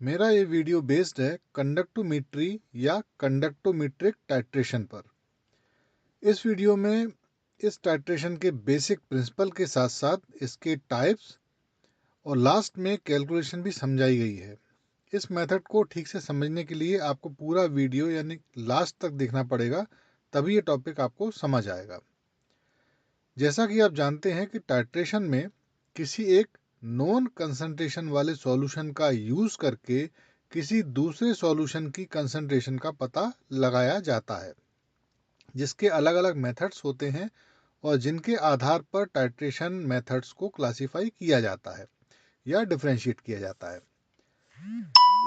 मेरा ये video based है कंडक्टोमेट्री या कंडक्टोमेट्रिक टाइट्रेशन पर। इस वीडियो में इस टाइट्रेशन के बेसिक प्रिंसिपल के साथ साथ इसके टाइप्स और लास्ट में कैलकुलेशन भी समझाई गई है। इस मेथड को ठीक से समझने के लिए आपको पूरा वीडियो यानी लास्ट तक देखना पड़ेगा, तभी ये टॉपिक आपको समझ आएगा। जैसा कि आप जानते हैं कि टाइट्रेशन में किसी एक नॉन कंसंट्रेशन वाले सॉल्यूशन का यूज करके किसी दूसरे सॉल्यूशन की कंसंट्रेशन का पता लगाया जाता है, जिसके अलग अलग मेथड्स होते हैं और जिनके आधार पर टाइट्रेशन मेथड्स को क्लासिफाई किया जाता है या डिफरेंशिएट किया जाता है।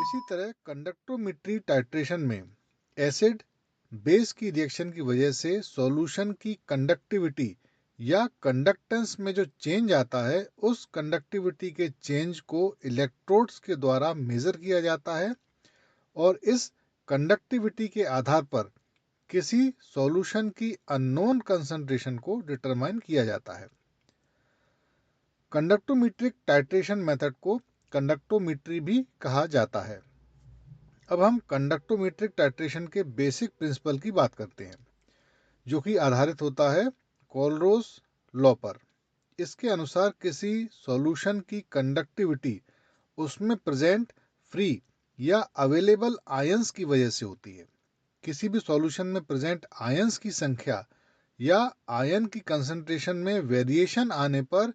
इसी तरह कंडक्टोमेट्री टाइट्रेशन में एसिड बेस की रिएक्शन की वजह से सॉल्यूशन की कंडक्टिविटी या कंडक्टेंस में जो चेंज आता है, उस कंडक्टिविटी के चेंज को इलेक्ट्रोड्स के द्वारा मेजर किया जाता है और इस कंडक्टिविटी के आधार पर किसी सॉल्यूशन की अननोन कंसंट्रेशन को डिटरमाइन किया जाता है। कंडक्टोमेट्रिक टाइट्रेशन मेथड को कंडक्टोमेट्री भी कहा जाता है। अब हम कंडक्टोमेट्रिक टाइट्रेशन के बेसिक प्रिंसिपल की बात करते हैं, जो कि आधारित होता है कोलरोज लॉ पर। इसके अनुसार किसी सॉल्यूशन की कंडक्टिविटी उसमें प्रेजेंट फ्री या अवेलेबल आयंस की वजह से होती है। किसी भी सॉल्यूशन में प्रेजेंट आयंस की संख्या या आयन की कंसंट्रेशन में वेरिएशन आने पर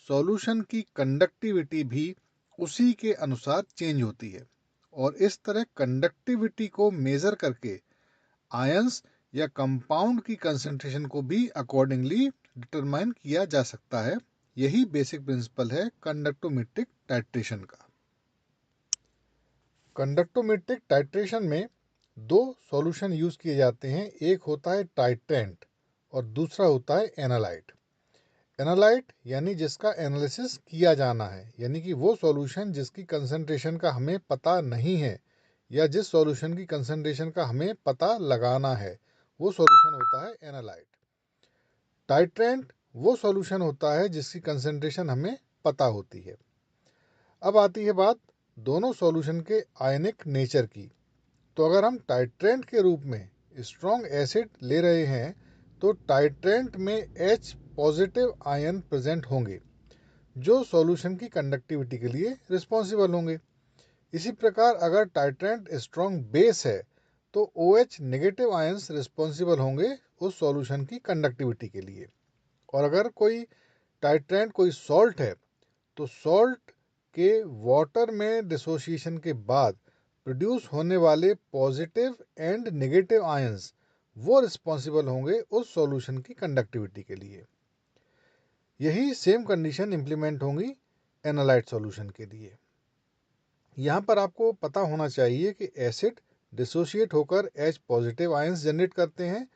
सॉल्यूशन की कंडक्टिविटी भी उसी के अनुसार चेंज होती है और इस तरह कंडक्टिविटी को मेजर करके आयंस या कंपाउंड की कंसंट्रेशन को भी अकॉर्डिंगली डिटरमाइन किया जा सकता है। यही बेसिक प्रिंसिपल है कंडक्टोमेट्रिक टाइट्रेशन का। कंडक्टोमेट्रिक टाइट्रेशन में दो सॉल्यूशन यूज किए जाते हैं। एक होता है टाइट्रेंट और दूसरा होता है एनालाइट। एनालाइट यानी जिसका एनालिसिस किया जाना है, यानी कि वो सॉल्यूशन जिसकी कंसंट्रेशन का हमें पता नहीं है या जिस सॉल्यूशन की कंसंट्रेशन का हमें पता लगाना है, वो सॉल्यूशन होता है एनालाइट। टाइट्रेंट वो सॉल्यूशन होता है जिसकी कंसंट्रेशन हमें पता होती है। अब आती है बात दोनों सॉल्यूशन के आयनिक नेचर की। तो अगर हम टाइट्रेंट के रूप में स्ट्रॉन्ग एसिड ले रहे हैं तो टाइट्रेंट में H पॉजिटिव आयन प्रेजेंट होंगे जो सॉल्यूशन की कंडक्टिविटी के लिए रिस्पॉन्सिबल होंगे। इसी प्रकार अगर टाइट्रेंट स्ट्रॉन्ग बेस है तो OH नेगेटिव आयंस रिस्पॉन्सिबल होंगे उस सॉल्यूशन की कंडक्टिविटी के लिए। और अगर कोई टाइट्रेंट कोई सॉल्ट है तो सॉल्ट के वाटर में डिसोसिएशन के बाद प्रोड्यूस होने वाले पॉजिटिव एंड नेगेटिव आयंस वो रिस्पॉन्सिबल होंगे उस सॉल्यूशन की कंडक्टिविटी के लिए। यही सेम कंडीशन इंप्लीमेंट होंगी एनालाइट सॉल्यूशन के लिए। यहाँ पर आपको पता होना चाहिए कि एसिड डिसोशिएट होकर H पॉजिटिव आयंस जनरेट करते हैं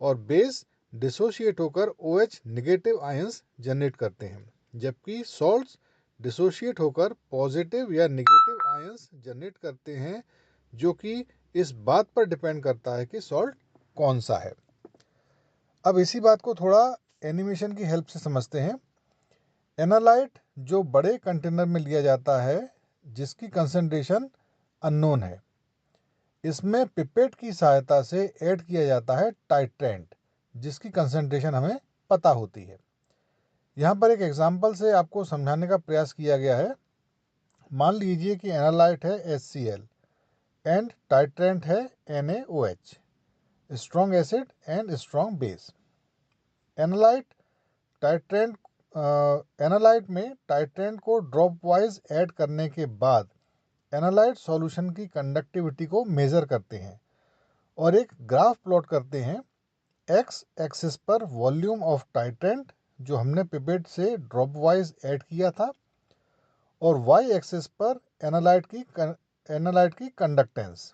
और बेस डिसोशिएट होकर OH नेगेटिव आयंस जनरेट करते हैं, जबकि सॉल्ट्स डिसोशिएट होकर पॉजिटिव या नेगेटिव आयंस जनरेट करते हैं, जो कि इस बात पर डिपेंड करता है कि सॉल्ट कौन सा है। अब इसी बात को थोड़ा एनिमेशन की हेल्प से समझते हैं। एनालाइट जो बड़े कंटेनर में लिया जाता है जिसकी कंसंट्रेशन अननोन है, इसमें पिपेट की सहायता से ऐड किया जाता है टाइट्रेंट जिसकी कंसंट्रेशन हमें पता होती है। यहाँ पर एक एग्जांपल से आपको समझाने का प्रयास किया गया है। मान लीजिए कि एनालाइट है HCl एंड टाइट्रेंट है NaOH, strong acid and strong base. Analyte titrant analyte में टाइट्रेंट को ड्रॉप वाइज ऐड करने के बाद एनालाइट सॉल्यूशन की कंडक्टिविटी को मेजर करते हैं और एक ग्राफ प्लॉट करते हैं। एक्स एक्सिस पर वॉल्यूम ऑफ टाइट्रेंट जो हमने पिपेट से ड्रॉप वाइज ऐड किया था और वाई एक्सिस पर एनालाइट की कंडक्टेंस।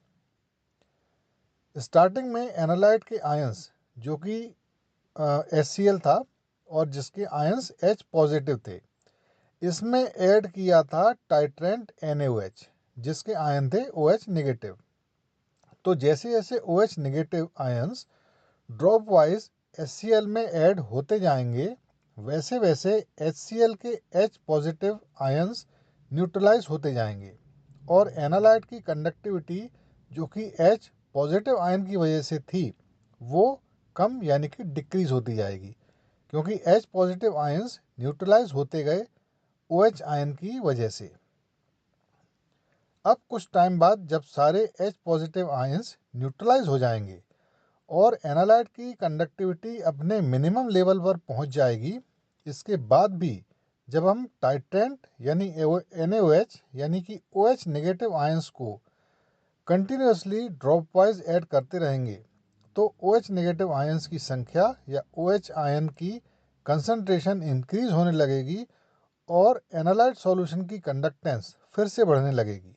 स्टार्टिंग में एनालाइट के आयंस जो कि HCl था और जिसके आयंस H पॉजिटिव थे, इसमें ऐड किया था टाइट्रेंट NaOH जिसके आयन थे OH नेगेटिव। तो जैसे जैसे OH negative ions drop wise HCl में ऐड होते जाएंगे, वैसे वैसे HCl के H पॉजिटिव आयंस न्यूट्रलाइज होते जाएंगे और एनालाइट की कंडक्टिविटी जो कि H पॉजिटिव आयन की वजह से थी वो कम यानी कि डिक्रीज होती जाएगी, क्योंकि H पॉजिटिव आयंस न्यूट्रलाइज होते गए OH आयन की वजह से। अब कुछ टाइम बाद जब सारे H पॉजिटिव आयंस न्यूट्रलाइज हो जाएंगे और एनालाइट की कंडक्टिविटी अपने मिनिमम लेवल पर पहुंच जाएगी, इसके बाद भी जब हम टाइट्रेंट यानी NaOH यानी कि OH नेगेटिव आयंस को कंटिन्यूसली ड्रॉप वाइज ऐड करते रहेंगे तो OH नेगेटिव आयंस की संख्या या OH आयन की कंसंट्रेशन इंक्रीज होने लगेगी और एनालाइट सॉल्यूशन की कंडक्टेंस फिर से बढ़ने लगेगी,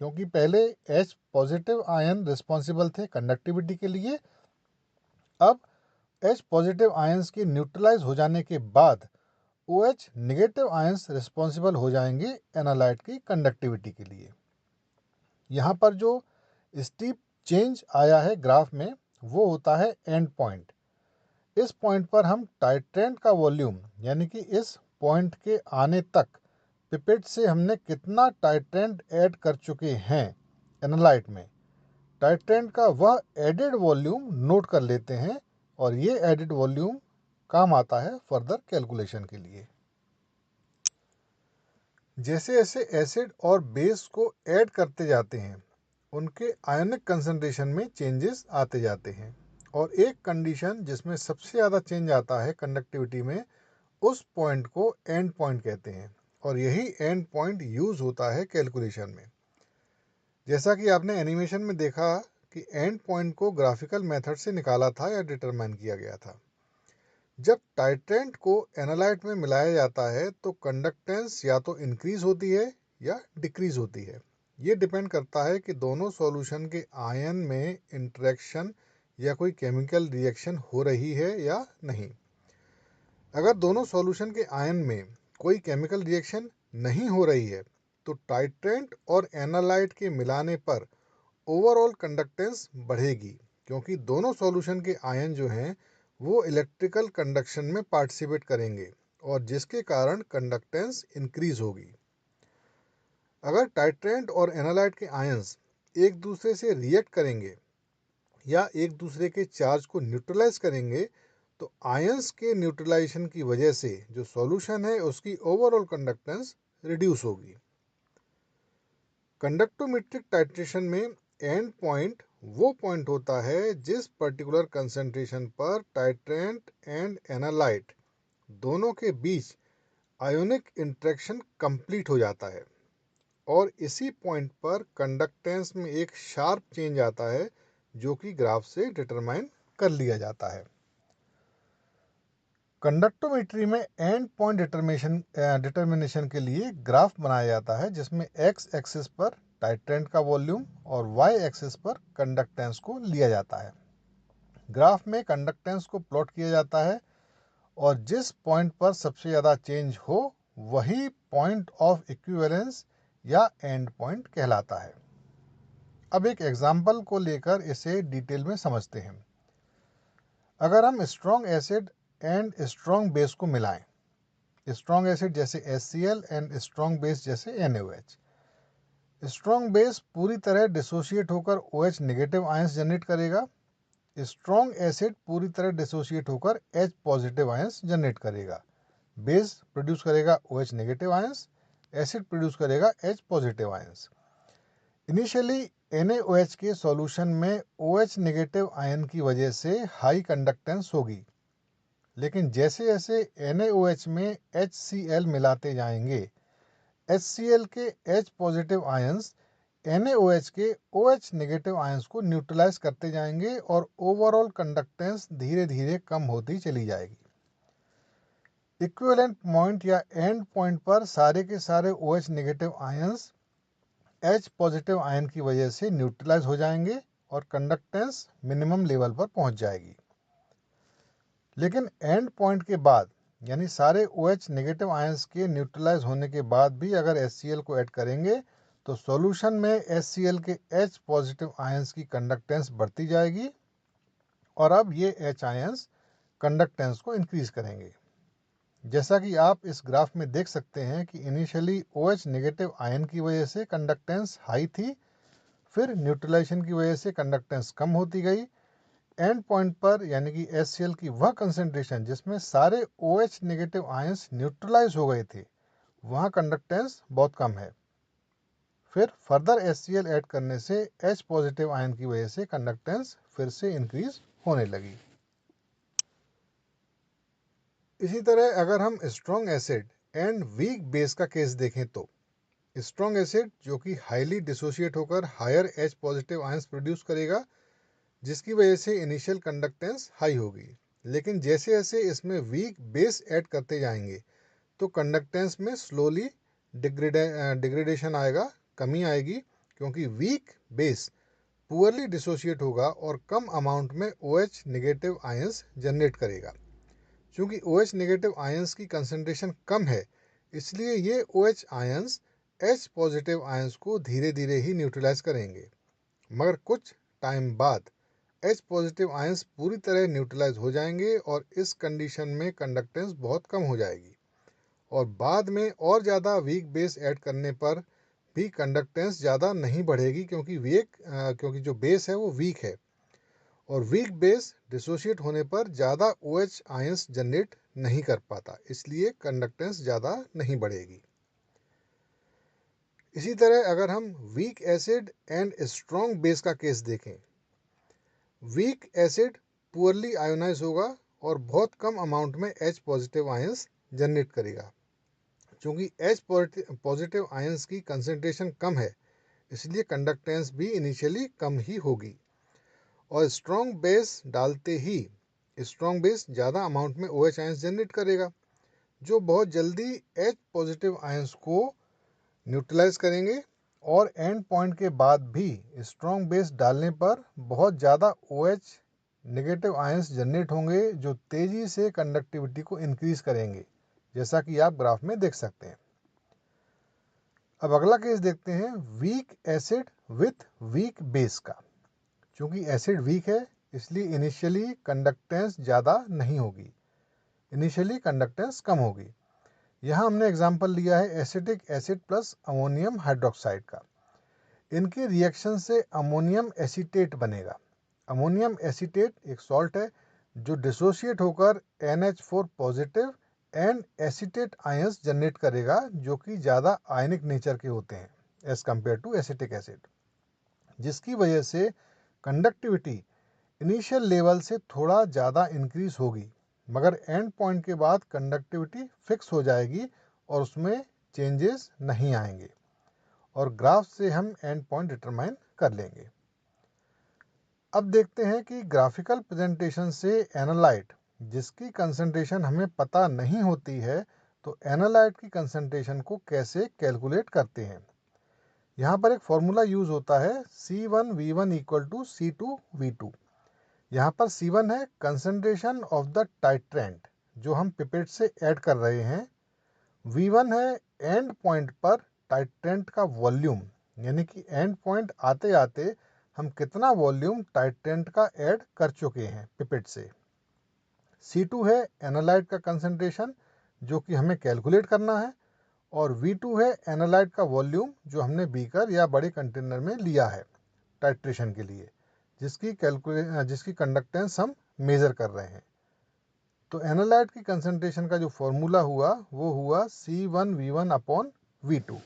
क्योंकि पहले H पॉजिटिव आयन रिस्पॉन्सिबल थे कंडक्टिविटी के लिए, अब H पॉजिटिव आयंस के न्यूट्रलाइज हो जाने के बाद OH नेगेटिव आयंस रिस्पॉन्सिबल हो जाएंगे एनालाइट की कंडक्टिविटी के लिए। यहाँ पर जो स्टीप चेंज आया है ग्राफ में वो होता है एंड पॉइंट। इस पॉइंट पर हम टाइट्रेंट का वॉल्यूम यानी कि इस पॉइंट के आने तक पिपेट से हमने कितना टाइट्रेंट ऐड कर चुके हैं एनालाइट में, टाइट्रेंट का वह एडेड वॉल्यूम नोट कर लेते हैं और ये एडेड वॉल्यूम काम आता है फर्दर कैलकुलेशन के लिए। जैसे जैसे एसिड और बेस को ऐड करते जाते हैं उनके आयनिक कंसंट्रेशन में चेंजेस आते जाते हैं, और एक कंडीशन जिसमें सबसे ज़्यादा चेंज आता है कंडक्टिविटी में, उस पॉइंट को एंड पॉइंट कहते हैं और यही एंड पॉइंट यूज होता है कैलकुलेशन में। जैसा कि आपने एनिमेशन में देखा कि एंड पॉइंट को ग्राफिकल मेथड से निकाला था या डिटरमाइन किया गया था। जब टाइट्रेंट को एनालाइट में मिलाया जाता है तो कंडक्टेंस या तो इंक्रीज होती है या डिक्रीज होती है। ये डिपेंड करता है कि दोनों सॉल्यूशन के आयन में इंटरेक्शन या कोई केमिकल रिएक्शन हो रही है या नहीं। अगर दोनों सॉल्यूशन के आयन में कोई केमिकल रिएक्शन नहीं हो रही है तो टाइट्रेंट और एनालाइट के मिलाने पर ओवरऑल कंडक्टेंस बढ़ेगी, क्योंकि दोनों सॉल्यूशन के आयन जो हैं वो इलेक्ट्रिकल कंडक्शन में पार्टिसिपेट करेंगे और जिसके कारण कंडक्टेंस इंक्रीज होगी। अगर टाइट्रेंट और एनालाइट के आयंस एक दूसरे से रिएक्ट करेंगे या एक दूसरे के चार्ज को न्यूट्रलाइज करेंगे तो आयंस के न्यूट्रलाइजेशन की वजह से जो सॉल्यूशन है उसकी ओवरऑल कंडक्टेंस रिड्यूस होगी। कंडक्टोमेट्रिक टाइट्रेशन में एंड पॉइंट वो पॉइंट होता है जिस पर्टिकुलर कंसंट्रेशन पर टाइट्रेंट एंड एनालाइट दोनों के बीच आयोनिक इंटरेक्शन कंप्लीट हो जाता है और इसी पॉइंट पर कंडक्टेंस में एक शार्प चेंज आता है जो कि ग्राफ से डिटरमाइन कर लिया जाता है। कंडक्टोमेट्री में एंड पॉइंट डिटर्मिनेशन के लिए ग्राफ बनाया जाता है जिसमें एक्स एक्सिस पर टाइट्रेंट का वॉल्यूम और वाई एक्सिस पर कंडक्टेंस को लिया जाता है। ग्राफ में कंडक्टेंस को प्लॉट किया जाता है और जिस पॉइंट पर सबसे ज़्यादा चेंज हो वही पॉइंट ऑफ इक्विवेलेंस या एंड पॉइंट कहलाता है। अब एक एग्जाम्पल को लेकर इसे डिटेल में समझते हैं। अगर हम strong acid and strong base को मिलाएं, स्ट्रॉन्ग एसिड जैसे HCl एंड स्ट्रॉन्ग बेस जैसे NaOH, स्ट्रॉन्ग बेस पूरी तरह डिसोशिएट होकर OH नेगेटिव आयंस जनरेट करेगा, स्ट्रॉन्ग एसिड पूरी तरह डिसोशिएट होकर H पॉजिटिव आयंस जनरेट करेगा, बेस प्रोड्यूस करेगा OH negative ions, acid produce करेगा H positive ions. Initially NaOH के सॉल्यूशन में OH नेगेटिव आयन की वजह से हाई कंडक्टेंस होगी, लेकिन जैसे जैसे NaOH में HCl मिलाते जाएंगे HCl के H पॉजिटिव आयंस NaOH के OH नेगेटिव आयंस को न्यूट्रलाइज करते जाएंगे और ओवरऑल कंडक्टेंस धीरे धीरे कम होती चली जाएगी। इक्विवेलेंट पॉइंट या एंड पॉइंट पर सारे के सारे OH negative ions H positive ion की वजह से न्यूट्रलाइज हो जाएंगे और कंडक्टेंस मिनिमम लेवल पर पहुंच जाएगी। लेकिन एंड पॉइंट के बाद यानी सारे OH नेगेटिव आयंस के न्यूट्रलाइज होने के बाद भी अगर HCl को ऐड करेंगे तो सॉल्यूशन में HCl के H पॉजिटिव आयंस की कंडक्टेंस बढ़ती जाएगी और अब ये H आयंस कंडक्टेंस को इंक्रीज करेंगे। जैसा कि आप इस ग्राफ में देख सकते हैं कि इनिशियली OH नेगेटिव आयन की वजह से कंडक्टेंस हाई थी, फिर न्यूट्रलाइजेशन की वजह से कंडक्टेंस कम होती गई। एंड पॉइंट पर यानी कि HCl की वह कंसेंट्रेशन जिसमें सारे OH नेगेटिव आयंस न्यूट्रलाइज हो गए थे, वहाँ कंडक्टेंस बहुत कम है। फिर फर्दर HCl ऐड करने से H पॉजिटिव आयन की वजह से कंडक्टेंस फिर से इंक्रीज होने लगी। इसी तरह अगर हम strong acid and weak base का केस देखें तो स्ट्रॉन्ग एसिड जो कि हाईली डिसोशिएट होकर higher H positive ions produce करेगा, जिसकी वजह से इनिशियल कंडक्टेंस हाई होगी, लेकिन जैसे जैसे इसमें वीक बेस ऐड करते जाएंगे तो कंडक्टेंस में स्लोली डिग्रेडेशन आएगा, कमी आएगी, क्योंकि वीक बेस पुअरली डिसोशिएट होगा और कम अमाउंट में OH नेगेटिव आयंस जनरेट करेगा। चूँकि OH नेगेटिव आयंस की कंसंट्रेशन कम है, इसलिए ये OH ions H positive ions को धीरे धीरे ही न्यूट्रलाइज करेंगे, मगर कुछ टाइम बाद H पॉजिटिव आयंस पूरी तरह न्यूट्रलाइज हो जाएंगे और इस कंडीशन में कंडक्टेंस बहुत कम हो जाएगी, और बाद में और ज़्यादा वीक बेस ऐड करने पर भी कंडक्टेंस ज़्यादा नहीं बढ़ेगी, क्योंकि जो बेस है वो वीक है, और वीक बेस डिसोशिएट होने पर ज़्यादा OH आयंस जनरेट नहीं कर पाता, इसलिए कंडक्टेंस ज़्यादा नहीं बढ़ेगी। इसी तरह अगर हम weak acid and strong base का केस देखें, वीक एसिड पुअरली आयोनाइज होगा और बहुत कम अमाउंट में H पॉजिटिव आयंस जनरेट करेगा। चूँकि H पॉजिटिव आयंस की कंसंट्रेशन कम है, इसलिए कंडक्टेंस भी इनिशियली कम ही होगी, और स्ट्रॉन्ग बेस डालते ही स्ट्रॉन्ग बेस ज़्यादा अमाउंट में OH आयंस जनरेट करेगा, जो बहुत जल्दी H पॉजिटिव आयंस को न्यूट्रलाइज करेंगे, और एंड पॉइंट के बाद भी स्ट्रॉन्ग बेस डालने पर बहुत ज़्यादा OH नेगेटिव आयंस जनरेट होंगे, जो तेज़ी से कंडक्टिविटी को इंक्रीज करेंगे, जैसा कि आप ग्राफ में देख सकते हैं। अब अगला केस देखते हैं weak acid with week base का। चूँकि एसिड वीक है, इसलिए इनिशियली कंडक्टेंस ज़्यादा नहीं होगी, इनिशियली कंडक्टेंस कम होगी। यहाँ हमने एग्जाम्पल लिया है acetic acid plus ammonium hydroxide का। इनके रिएक्शन से अमोनियम एसीटेट बनेगा। अमोनियम एसीटेट एक सॉल्ट है जो डिसोशिएट होकर NH4 positive and acetate ions generate करेगा, जो कि ज़्यादा आयनिक नेचर के होते हैं as compare to acetic acid, जिसकी वजह से कंडक्टिविटी इनिशियल लेवल से थोड़ा ज़्यादा इंक्रीज होगी, मगर एंड पॉइंट के बाद कंडक्टिविटी फिक्स हो जाएगी और उसमें चेंजेस नहीं आएंगे, और ग्राफ से हम एंड पॉइंट डिटरमाइन कर लेंगे। अब देखते हैं कि ग्राफिकल प्रेजेंटेशन से एनालाइट जिसकी कंसंट्रेशन हमें पता नहीं होती है, तो एनालाइट की कंसंट्रेशन को कैसे कैलकुलेट करते हैं। यहाँ पर एक फॉर्मूला यूज होता है C1V1 इक्वल टू C2V2। यहाँ पर C1 है कंसंट्रेशन ऑफ द टाइट्रेंट जो हम पिपेट से ऐड कर रहे हैं, V1 है एंड पॉइंट पर टाइट्रेंट का वॉल्यूम, यानी कि एंड पॉइंट आते आते हम कितना वॉल्यूम टाइट्रेंट का ऐड कर चुके हैं पिपेट से। C2 है एनालाइट का कंसंट्रेशन जो कि हमें कैलकुलेट करना है, और V2 है एनालाइट का वॉल्यूम जो हमने बीकर या बड़े कंटेनर में लिया है टाइट्रेशन के लिए, जिसकी कंडक्टेंस हम मेजर कर रहे हैं। तो एनालाइट की कंसंट्रेशन का जो फॉर्मूला हुआ वो हुआ C1V1 अपॉन V2।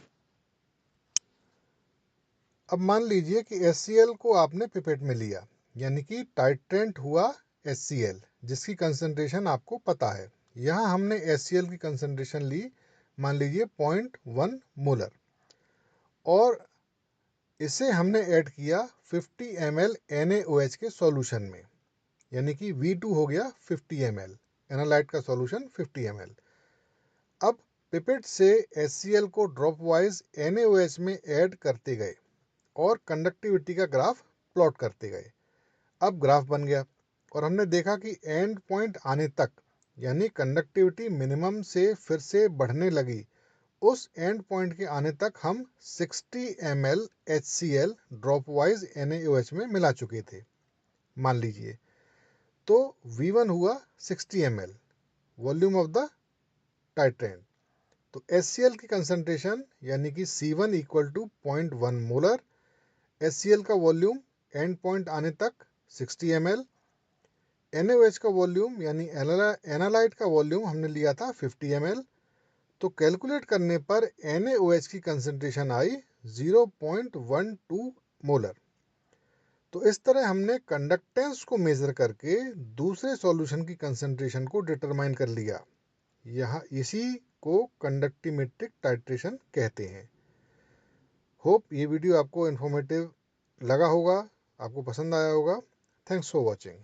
अब मान लीजिए कि HCl को आपने पिपेट में लिया, यानी कि टाइट्रेंट हुआ HCl जिसकी कंसंट्रेशन आपको पता है। यहाँ हमने HCl की कंसंट्रेशन ली, मान लीजिए 0.1 मोलर, और इसे हमने ऐड किया 50 ml NaOH के सॉल्यूशन में, यानी कि V2 हो गया 50 ml, एनालाइट का सॉल्यूशन 50 ml। अब पिपेट से HCl को ड्रॉप वाइज NaOH में ऐड करते गए और कंडक्टिविटी का ग्राफ प्लॉट करते गए। अब ग्राफ बन गया और हमने देखा कि एंड पॉइंट आने तक, यानी कंडक्टिविटी मिनिमम से फिर से बढ़ने लगी, उस एंड पॉइंट के आने तक हम 60 ml HCl drop wise NaOH में मिला चुके थे, मान लीजिए। तो V1 हुआ 60 ml volume of the titrant. तो HCl की कंसंट्रेशन यानी कि C1 equal to 0.1 molar, HCl का वॉल्यूम एंड पॉइंट आने तक 60 ml, NaOH का वॉल्यूम यानी एनालाइट का वॉल्यूम हमने लिया था 50 ml। तो कैलकुलेट करने पर NaOH की कंसंट्रेशन आई 0.12 मोलर। तो इस तरह हमने कंडक्टेंस को मेजर करके दूसरे सॉल्यूशन की कंसंट्रेशन को डिटरमाइन कर लिया। यहाँ इसी को कंडक्टीमेट्रिक टाइट्रेशन कहते हैं। होप ये वीडियो आपको इन्फॉर्मेटिव लगा होगा, आपको पसंद आया होगा। Thanks for watching.